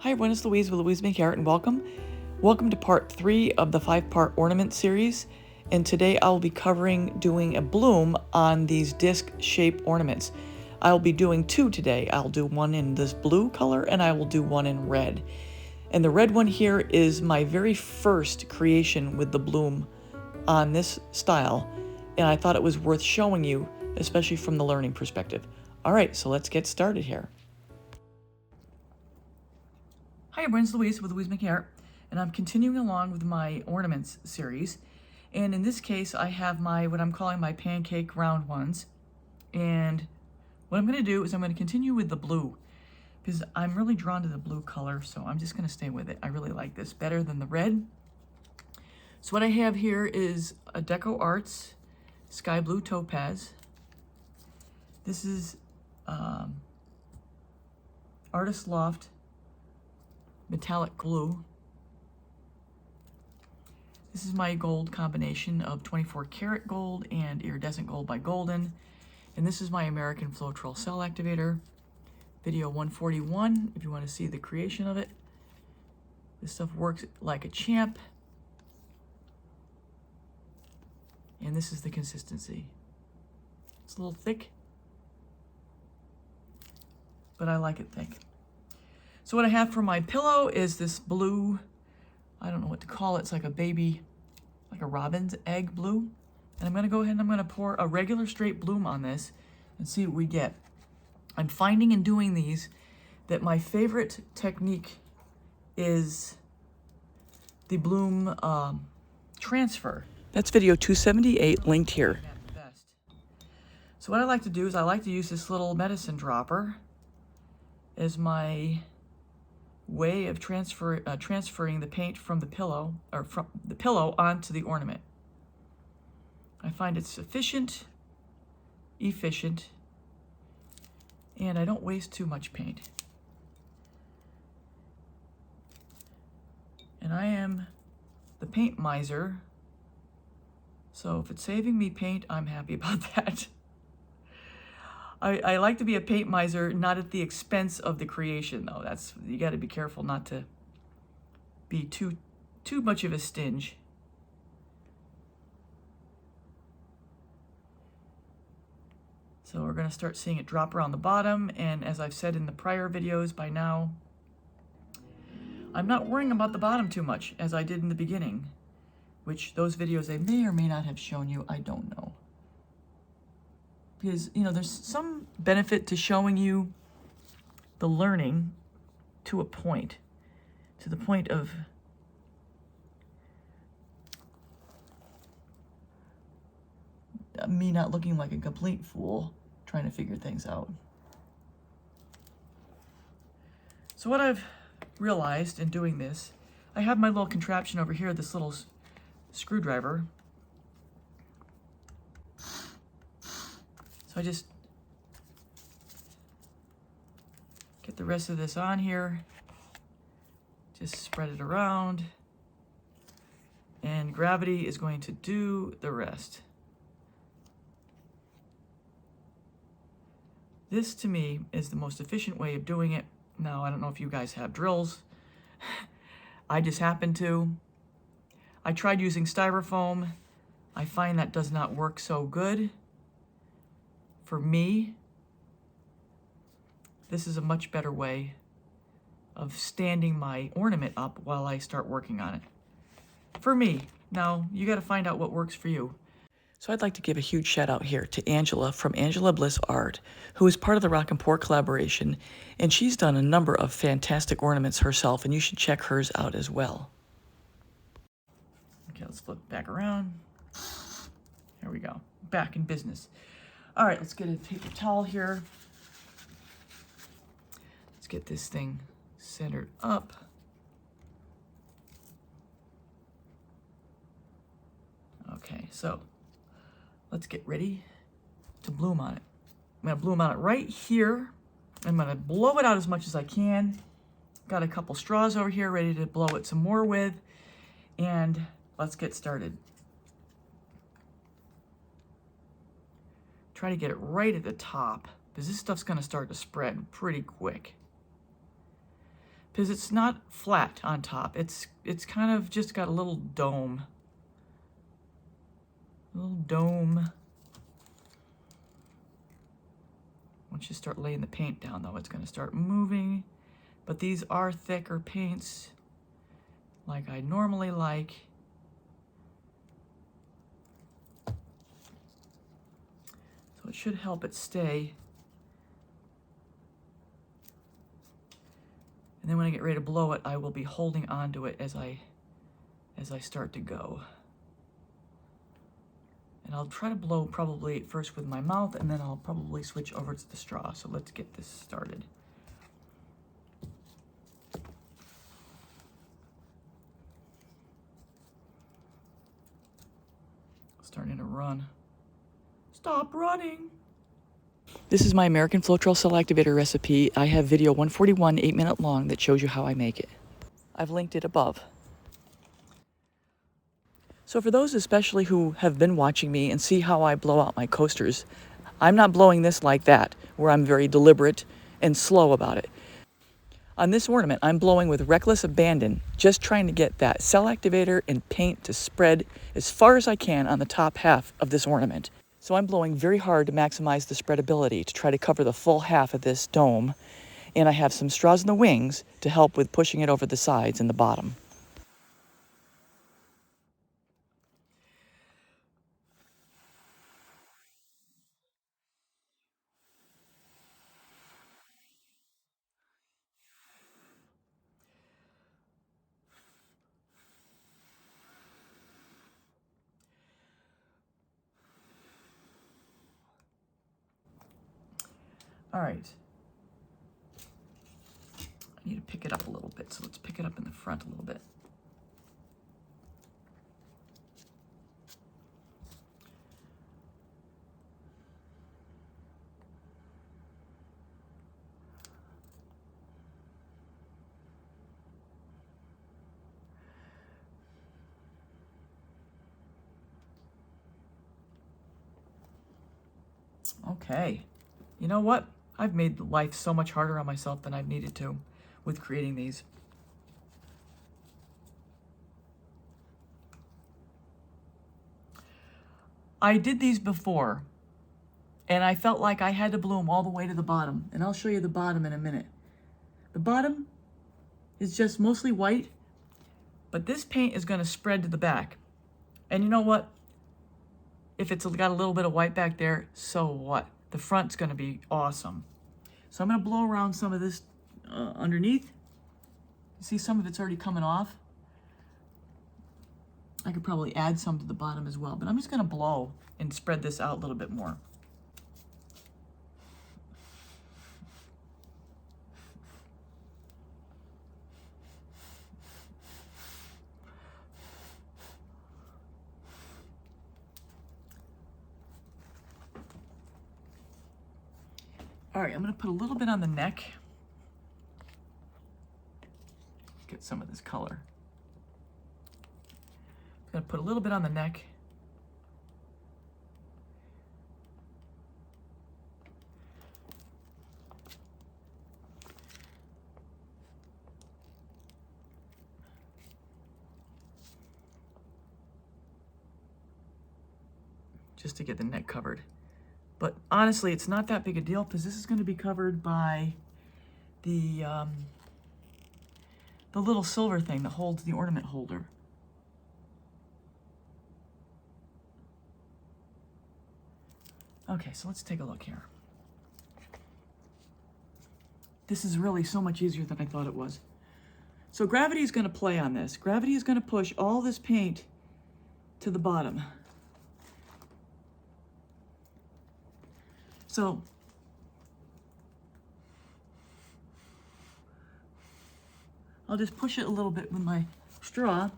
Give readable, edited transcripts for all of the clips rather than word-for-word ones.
Hi everyone, it's Louise with Louise Make Art, and welcome to part 3 of the 5-part ornament series. And today I'll be doing a bloom on these disc shaped ornaments. I'll be doing 2 today. I'll do one in this blue color and I will do one in red. And the red one here is my very first creation with the bloom on this style, and I thought it was worth showing you, especially from the learning perspective. Alright, so let's get started here. Hi everyone, it's Louise with Louise Make Art, and I'm continuing along with my Ornaments series. And in this case, I have what I'm calling my pancake round ones. And what I'm going to do is I'm going to continue with the blue, because I'm really drawn to the blue color, so I'm just going to stay with it. I really like this better than the red. So what I have here is a Deco Arts Sky Blue Topaz. This is Artist Loft metallic glue. This is my gold combination of 24 karat gold and iridescent gold by Golden. And this is my American Floetrol cell activator, video 141, if you want to see the creation of it. This stuff works like a champ. And this is the consistency. It's a little thick, but I like it thick. So what I have for my pillow is this blue, I don't know what to call it. It's like a baby, like a robin's egg blue. And I'm gonna go ahead and I'm gonna pour a regular straight bloom on this and see what we get. I'm finding in doing these that my favorite technique is the bloom transfer. That's video 278 linked here. So what I like to do is I like to use this little medicine dropper as my way of transferring the paint from the pillow, or from the pillow onto the ornament. I find it's efficient, and I don't waste too much paint. And I am the paint miser, so if it's saving me paint, I'm happy about that. I like to be a paint miser, not at the expense of the creation, though. You got to be careful not to be too much of a stinge. So we're going to start seeing it drop around the bottom, and as I've said in the prior videos by now, I'm not worrying about the bottom too much, as I did in the beginning, which those videos I may or may not have shown you, I don't know. Because, you know, there's some benefit to showing you the learning to a point, to the point of me not looking like a complete fool trying to figure things out. So what I've realized in doing this, I have my little contraption over here, this little screwdriver. So I just get the rest of this on here, just spread it around, and gravity is going to do the rest. This, to me, is the most efficient way of doing it. Now, I don't know if you guys have drills. I just happen to. I tried using styrofoam. I find that does not work so good. For me, this is a much better way of standing my ornament up while I start working on it. For me. Now, you got to find out what works for you. So I'd like to give a huge shout out here to Angela from Angela Bliss Art, who is part of the Rock and Pour collaboration, and she's done a number of fantastic ornaments herself, and you should check hers out as well. Okay, let's flip back around. Here we go. Back in business. All right, let's get a paper towel here. Let's get this thing centered up. Okay, so let's get ready to bloom on it. I'm gonna bloom on it right here. I'm gonna blow it out as much as I can. Got a couple straws over here ready to blow it some more with, and let's get started. Try to get it right at the top, because this stuff's gonna start to spread pretty quick. because it's not flat on top. It's kind of just got a little dome. A little dome. Once you start laying the paint down, though, it's going to start moving. But these are thicker paints, like I normally like. So it should help it stay. And then when I get ready to blow it, I will be holding on to it as I start to go. And I'll try to blow probably first with my mouth, and then I'll probably switch over to the straw. So let's get this started. Starting to run. Stop running. This is my American Floetrol Cell Activator recipe. I have video 141, 8-minute long, that shows you how I make it. I've linked it above. So for those especially who have been watching me and see how I blow out my coasters, I'm not blowing this like that, where I'm very deliberate and slow about it. On this ornament, I'm blowing with reckless abandon, just trying to get that cell activator and paint to spread as far as I can on the top half of this ornament. So I'm blowing very hard to maximize the spreadability to try to cover the full half of this dome. And I have some straws in the wings to help with pushing it over the sides and the bottom. All right. I need to pick it up a little bit, so let's pick it up in the front a little bit. Okay. You know what? I've made life so much harder on myself than I've needed to with creating these. I did these before, and I felt like I had to glue them all the way to the bottom, and I'll show you the bottom in a minute. The bottom is just mostly white, but this paint is going to spread to the back. And you know what? If it's got a little bit of white back there, so what? The front's going to be awesome. So I'm going to blow around some of this underneath. You see some of it's already coming off. I could probably add some to the bottom as well, but I'm just going to blow and spread this out a little bit more. All right, I'm going to put a little bit on the neck. Get some of this color. I'm going to put a little bit on the neck. Just to get the neck covered. But honestly, it's not that big a deal because this is going to be covered by the little silver thing that holds the ornament holder. Okay, so let's take a look here. This is really so much easier than I thought it was. So gravity is going to play on this. Gravity is going to push all this paint to the bottom. So I'll just push it a little bit with my straw.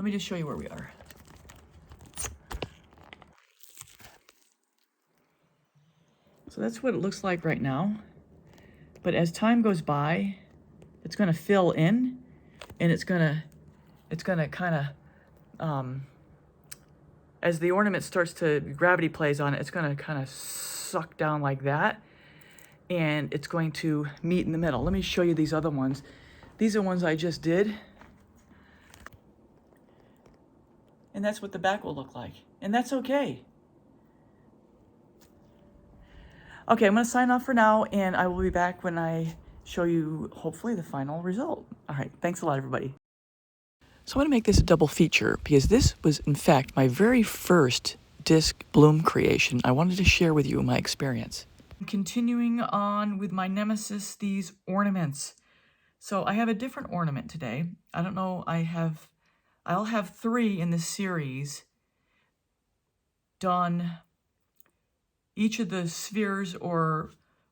Let me just show you where we are. So that's what it looks like right now. But as time goes by, it's going to fill in, and it's going to kind of, as the ornament starts to, gravity plays on it, it's going to kind of suck down like that, and it's going to meet in the middle. Let me show you these other ones. These are ones I just did. And that's what the back will look like. And that's okay. Okay, I'm going to sign off for now, and I will be back when I show you, hopefully, the final result. All right, thanks a lot, everybody. So I want to make this a double feature because this was, in fact, my very first disc bloom creation. I wanted to share with you my experience. Continuing on with my nemesis, these ornaments. So I have a different ornament today. I don't know, I'll have 3 in this series done. Each of the spheres or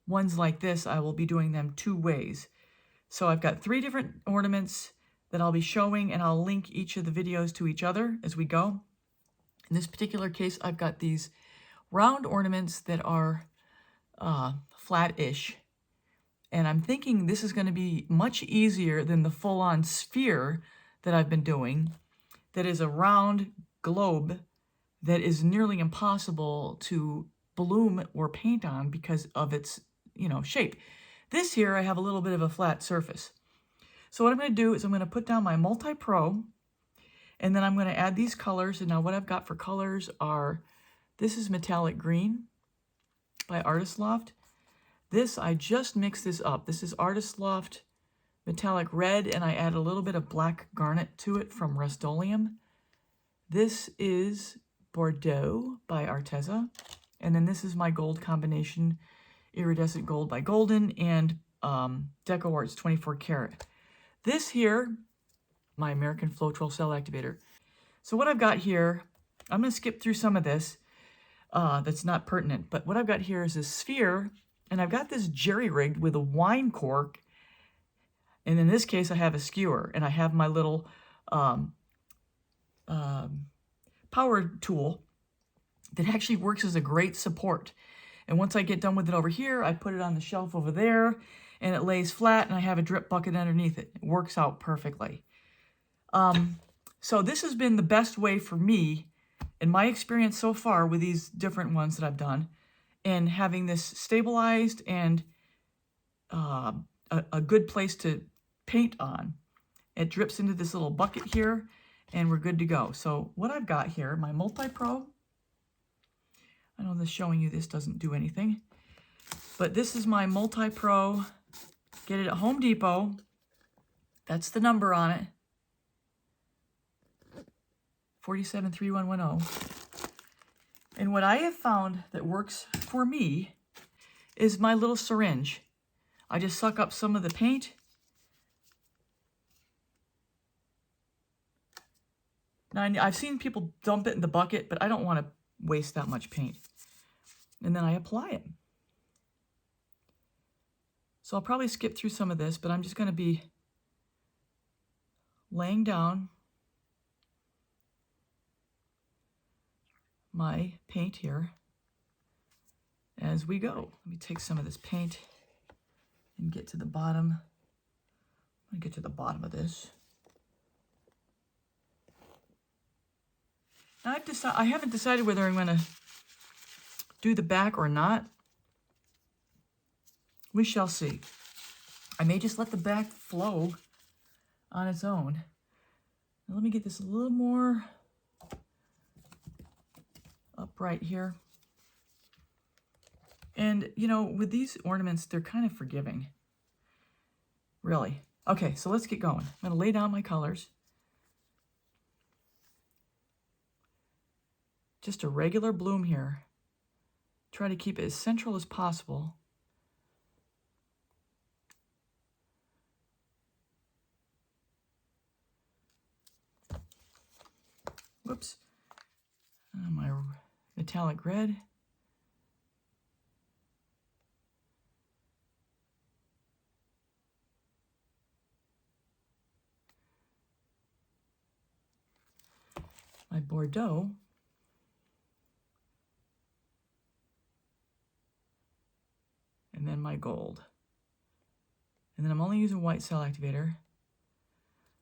ones like this, I will be doing them 2 ways. So I've got 3 different ornaments that I'll be showing, and I'll link each of the videos to each other as we go. In this particular case, I've got these round ornaments that are flat-ish. And I'm thinking this is going to be much easier than the full-on sphere that I've been doing, that is a round globe that is nearly impossible to bloom or paint on because of its, shape. This here, I have a little bit of a flat surface. So what I'm going to do is I'm going to put down my multi-pro, and then I'm going to add these colors. And now what I've got for colors are, this is metallic green by Artist Loft. This, I just mixed this up. This is Artist Loft metallic red, and I add a little bit of black garnet to it from Rust-Oleum. This is Bordeaux by Arteza. And then this is my gold combination, Iridescent Gold by Golden, and Deco Arts 24 karat. This here, my American Floetrol Cell Activator. So what I've got here, I'm going to skip through some of this that's not pertinent, but what I've got here is a sphere, and I've got this jerry-rigged with a wine cork, and in this case I have a skewer, and I have my little power tool that actually works as a great support. And once I get done with it over here, I put it on the shelf over there, and it lays flat, and I have a drip bucket underneath it. It works out perfectly. So this has been the best way for me, in my experience so far with these different ones that I've done, and having this stabilized and a good place to paint on. It drips into this little bucket here, and we're good to go. So what I've got here, my multi-pro, I know this showing you this doesn't do anything, but this is my multi-pro. Get it at Home Depot. That's the number on it. 473110. And what I have found that works for me is my little syringe. I just suck up some of the paint. Now, I've seen people dump it in the bucket, but I don't want to waste that much paint. And then I apply it. So I'll probably skip through some of this, but I'm just going to be laying down my paint here as we go. Let me take some of this paint and get to the bottom. I'm going to get to the bottom of this. Now I haven't decided whether I'm going to do the back or not. We shall see. I may just let the back flow on its own. Now let me get this a little more upright here. And, with these ornaments, they're kind of forgiving. Really. Okay, so let's get going. I'm going to lay down my colors. Just a regular bloom here. Try to keep it as central as possible. Whoops. My metallic red. my Bordeaux. And then my gold. And then I'm only using white cell activator.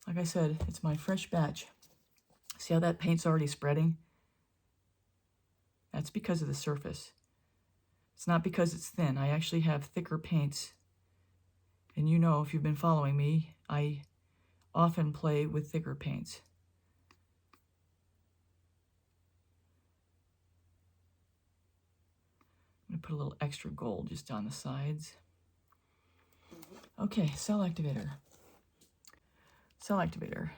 Like I said, it's my fresh batch. See how that paint's already spreading? That's because of the surface. It's not because it's thin. I actually have thicker paints. And you know, if you've been following me, I often play with thicker paints. I'm gonna put a little extra gold just on the sides. Okay, cell activator. Cell activator.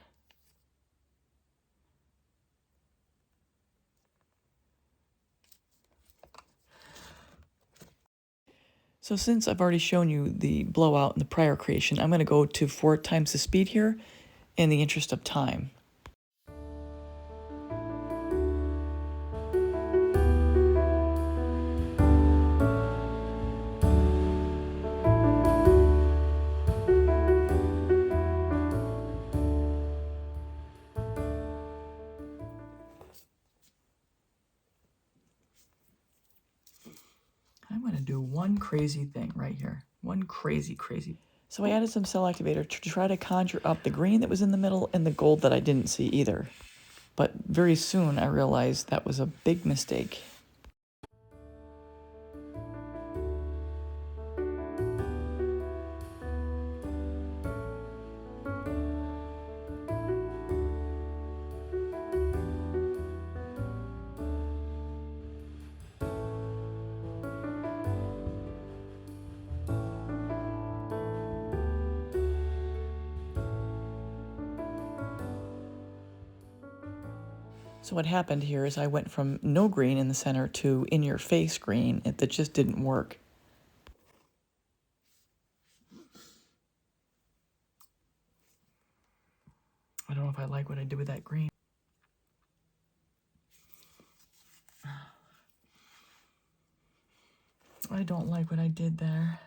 So since I've already shown you the blowout in the prior creation, I'm going to go to 4 times the speed here in the interest of time. I'm going to do one crazy thing right here. One crazy. So I added some cell activator to try to conjure up the green that was in the middle and the gold that I didn't see either. But very soon I realized that was a big mistake. So what happened here is I went from no green in the center to in-your-face green. That just didn't work. I don't know if I like what I did with that green. I don't like what I did there.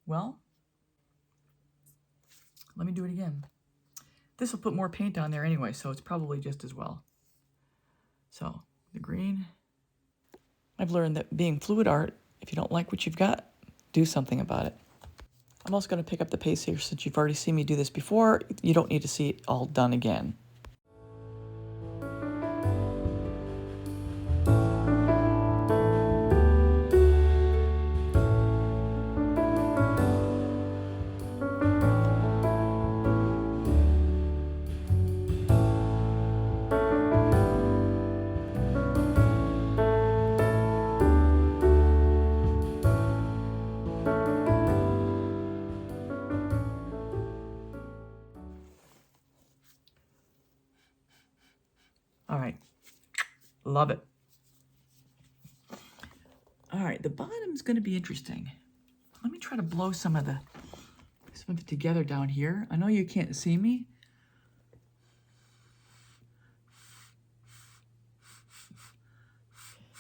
Well, let me do it again. This will put more paint on there anyway, so it's probably just as well. So, the green. I've learned that being fluid art, if you don't like what you've got, do something about it. I'm also going to pick up the pace here since you've already seen me do this before. You don't need to see it all done again. All right, love it. All right, the bottom's going to be interesting. Let me try to blow some of it together down here. I know you can't see me.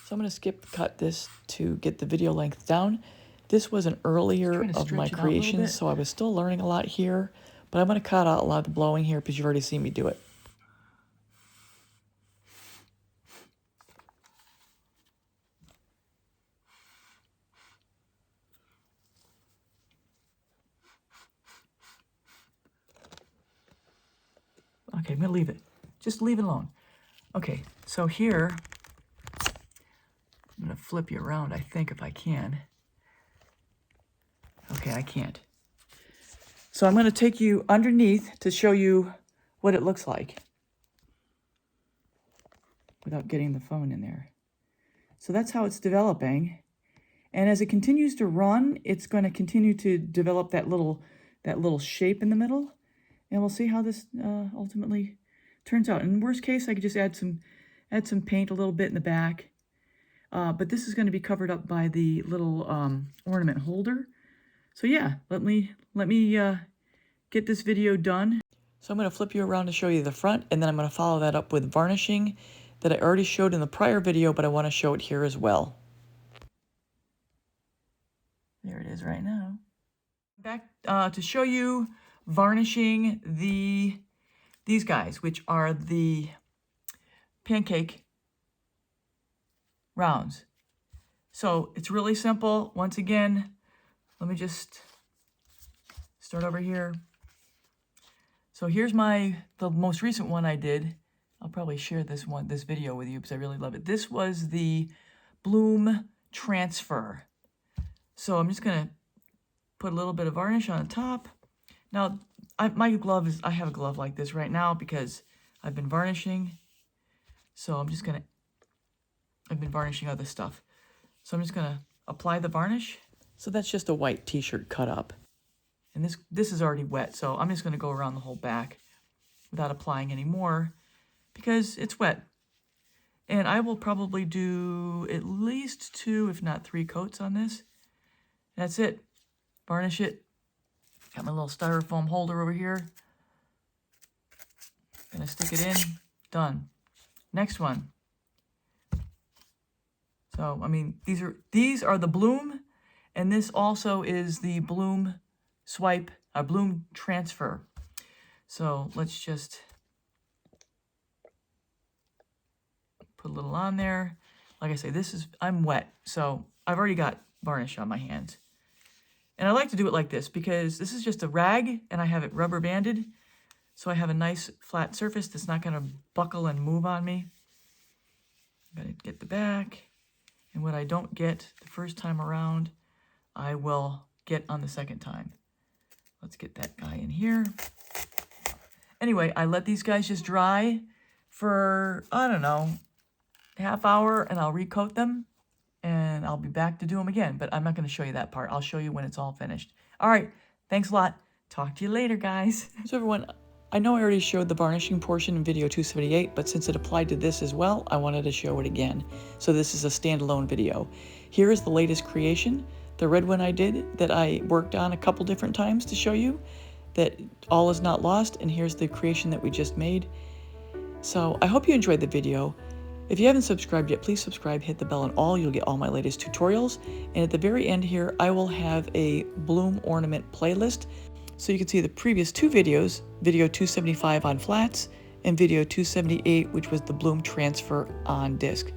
So I'm going to skip cut this to get the video length down. This was an earlier of my creations, so I was still learning a lot here. But I'm going to cut out a lot of the blowing here because you've already seen me do it. Okay, I'm going to leave it. Just leave it alone. Okay, so here, I'm going to flip you around, I think, if I can. Okay, I can't. So I'm going to take you underneath to show you what it looks like without getting the phone in there. So that's how it's developing. And as it continues to run, it's going to continue to develop that little shape in the middle. And we'll see how this ultimately turns out. In worst case, I could just add some paint a little bit in the back. But this is going to be covered up by the little ornament holder. So yeah, let me get this video done. So I'm going to flip you around to show you the front, and then I'm going to follow that up with varnishing that I already showed in the prior video, but I want to show it here as well. There it is right now. Back to show you varnishing these guys, which are the pancake rounds. So it's really simple. Once again, let me just start over here. So here's the most recent one I did. I'll probably share this video with you because I really love it. This was the Bloom Transfer. So I'm just gonna put a little bit of varnish on the top. Now, I have a glove like this right now because I've been varnishing. So I've been varnishing other stuff. So I'm just gonna apply the varnish. So that's just a white t-shirt cut up. And this is already wet, so I'm just gonna go around the whole back without applying any more because it's wet. And I will probably do at least 2, if not 3 coats on this. That's it. Varnish it. Got my little styrofoam holder over here. Gonna stick it in. Done. Next one. So, I mean, these are the Bloom, and this also is the Bloom Bloom Transfer. So let's just put a little on there. Like I say, I'm wet, so I've already got varnish on my hands. And I like to do it like this because this is just a rag and I have it rubber banded. So I have a nice flat surface that's not gonna buckle and move on me. I'm gonna get the back. And what I don't get the first time around, I will get on the second time. Let's get that guy in here. Anyway, I let these guys just dry for, I don't know, half hour, and I'll recoat them, and I'll be back to do them again. But I'm not going to show you that part. I'll show you when it's all finished. All right, thanks a lot. Talk to you later, guys. So everyone, I know I already showed the varnishing portion in video 278, but since it applied to this as well, I wanted to show it again. So this is a standalone video. Here is the latest creation, the red one I did that I worked on a couple different times to show you that all is not lost, and here's the creation that we just made. So I hope you enjoyed the video. If you haven't subscribed yet, please subscribe, hit the bell and all, you'll get all my latest tutorials. And at the very end here, I will have a Bloom ornament playlist, so you can see the previous 2 videos, video 275 on flats and video 278, which was the Bloom Transfer on disc.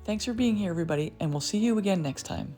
Thanks for being here, everybody, and we'll see you again next time.